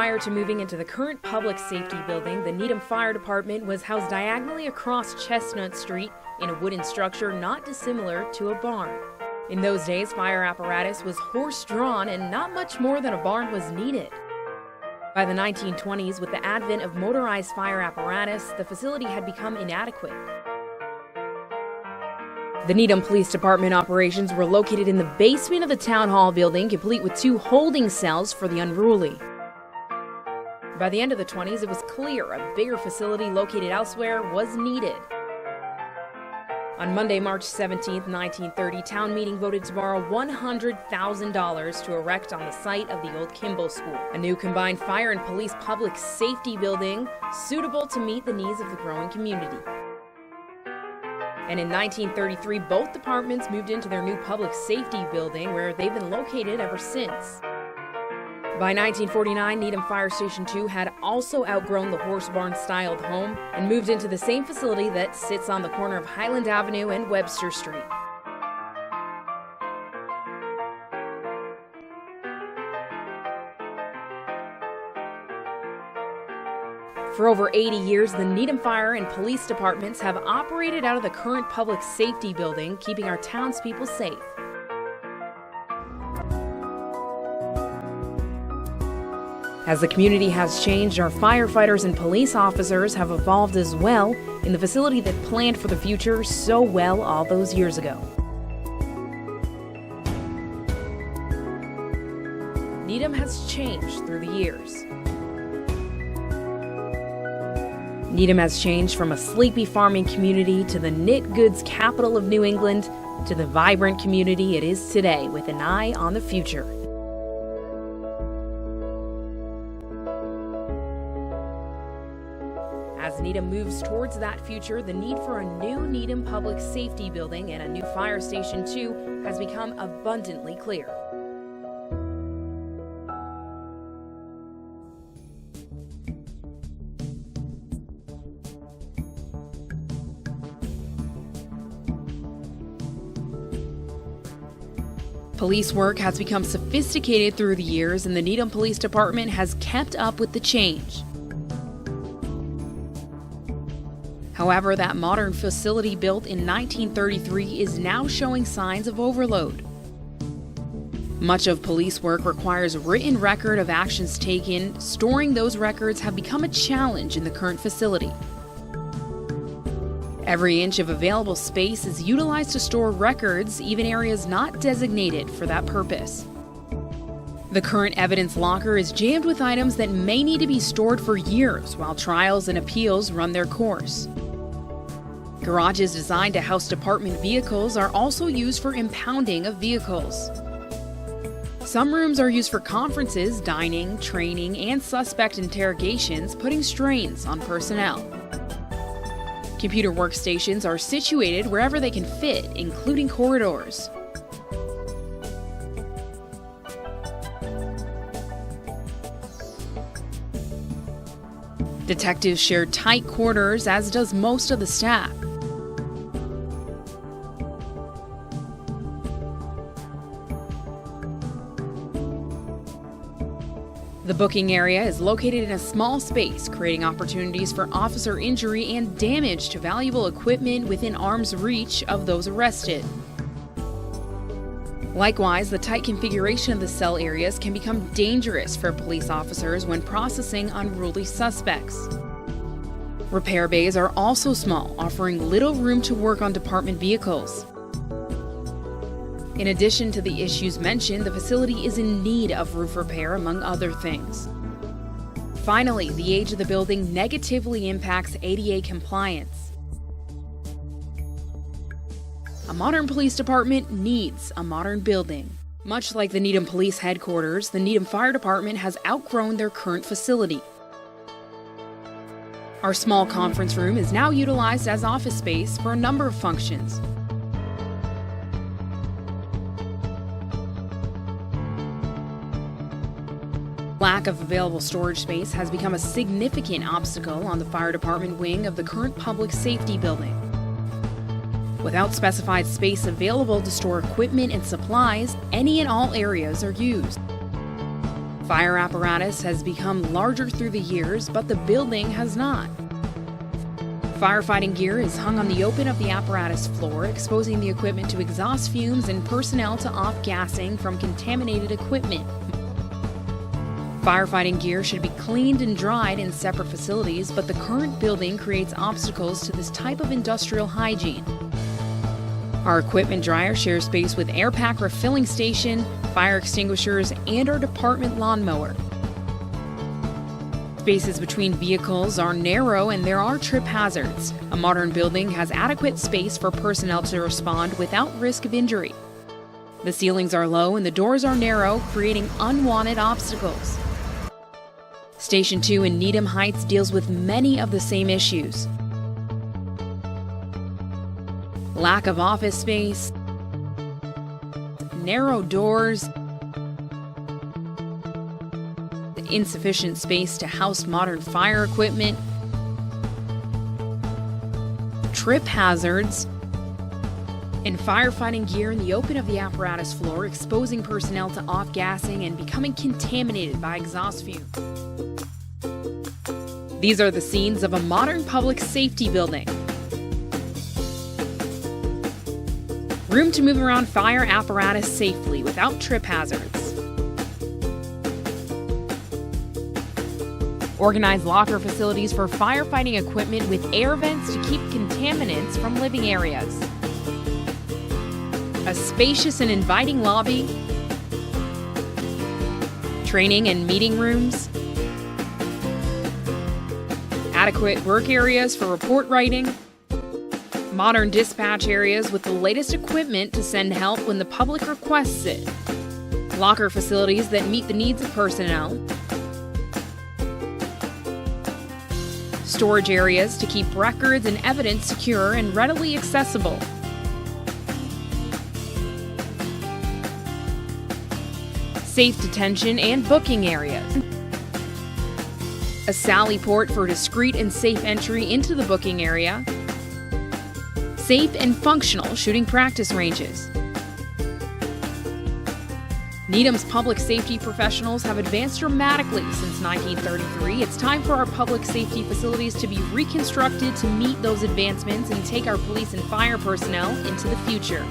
Prior to moving into the current public safety building, the Needham Fire Department was housed diagonally across Chestnut Street in a wooden structure not dissimilar to a barn. In those days, fire apparatus was horse-drawn and not much more than a barn was needed. By the 1920s, with the advent of motorized fire apparatus, the facility had become inadequate. The Needham Police Department operations were located in the basement of the Town Hall building, complete with 2 holding cells for the unruly. By the end of the 20s, it was clear a bigger facility located elsewhere was needed. On Monday, March 17, 1930, town meeting voted to borrow $100,000 to erect on the site of the old Kimball School, a new combined fire and police public safety building suitable to meet the needs of the growing community. And in 1933, both departments moved into their new public safety building, where they've been located ever since. By 1949, Needham Fire Station 2 had also outgrown the horse barn-styled home and moved into the same facility that sits on the corner of Highland Avenue and Webster Street. For over 80 years, the Needham Fire and Police Departments have operated out of the current public safety building, keeping our townspeople safe. As the community has changed, our firefighters and police officers have evolved as well in the facility that planned for the future so well all those years ago. Needham has changed through the years. Needham has changed from a sleepy farming community to the knit goods capital of New England to the vibrant community it is today, with an eye on the future. As Needham moves towards that future, the need for a new Needham Public Safety Building and a new Fire Station 2 has become abundantly clear. Police work has become sophisticated through the years, and the Needham Police Department has kept up with the change. However, that modern facility built in 1933 is now showing signs of overload. Much of police work requires written record of actions taken. Storing those records have become a challenge in the current facility. Every inch of available space is utilized to store records, even areas not designated for that purpose. The current evidence locker is jammed with items that may need to be stored for years while trials and appeals run their course. Garages designed to house department vehicles are also used for impounding of vehicles. Some rooms are used for conferences, dining, training, and suspect interrogations, putting strains on personnel. Computer workstations are situated wherever they can fit, including corridors. Detectives share tight quarters, as does most of the staff. The booking area is located in a small space, creating opportunities for officer injury and damage to valuable equipment within arm's reach of those arrested. Likewise, the tight configuration of the cell areas can become dangerous for police officers when processing unruly suspects. Repair bays are also small, offering little room to work on department vehicles. In addition to the issues mentioned, the facility is in need of roof repair, among other things. Finally, the age of the building negatively impacts ADA compliance. A modern police department needs a modern building. Much like the Needham Police Headquarters, the Needham Fire Department has outgrown their current facility. Our small conference room is now utilized as office space for a number of functions. Lack of available storage space has become a significant obstacle on the fire department wing of the current public safety building. Without specified space available to store equipment and supplies, any and all areas are used. Fire apparatus has become larger through the years, but the building has not. Firefighting gear is hung on the open of the apparatus floor, exposing the equipment to exhaust fumes and personnel to off-gassing from contaminated equipment. Firefighting gear should be cleaned and dried in separate facilities, but the current building creates obstacles to this type of industrial hygiene. Our equipment dryer shares space with air pack refilling station, fire extinguishers, and our department lawnmower. Spaces between vehicles are narrow and there are trip hazards. A modern building has adequate space for personnel to respond without risk of injury. The ceilings are low and the doors are narrow, creating unwanted obstacles. Station 2 in Needham Heights deals with many of the same issues. Lack of office space, narrow doors, insufficient space to house modern fire equipment, trip hazards, and firefighting gear in the open of the apparatus floor, exposing personnel to off-gassing and becoming contaminated by exhaust fumes. These are the scenes of a modern public safety building. Room to move around fire apparatus safely without trip hazards. Organized locker facilities for firefighting equipment with air vents to keep contaminants from living areas. A spacious and inviting lobby. Training and meeting rooms. Adequate work areas for report writing. Modern dispatch areas with the latest equipment to send help when the public requests it. Locker facilities that meet the needs of personnel. Storage areas to keep records and evidence secure and readily accessible. Safe detention and booking areas. A sally port for discreet and safe entry into the booking area. Safe and functional shooting practice ranges. Needham's public safety professionals have advanced dramatically since 1933. It's time for our public safety facilities to be reconstructed to meet those advancements and take our police and fire personnel into the future.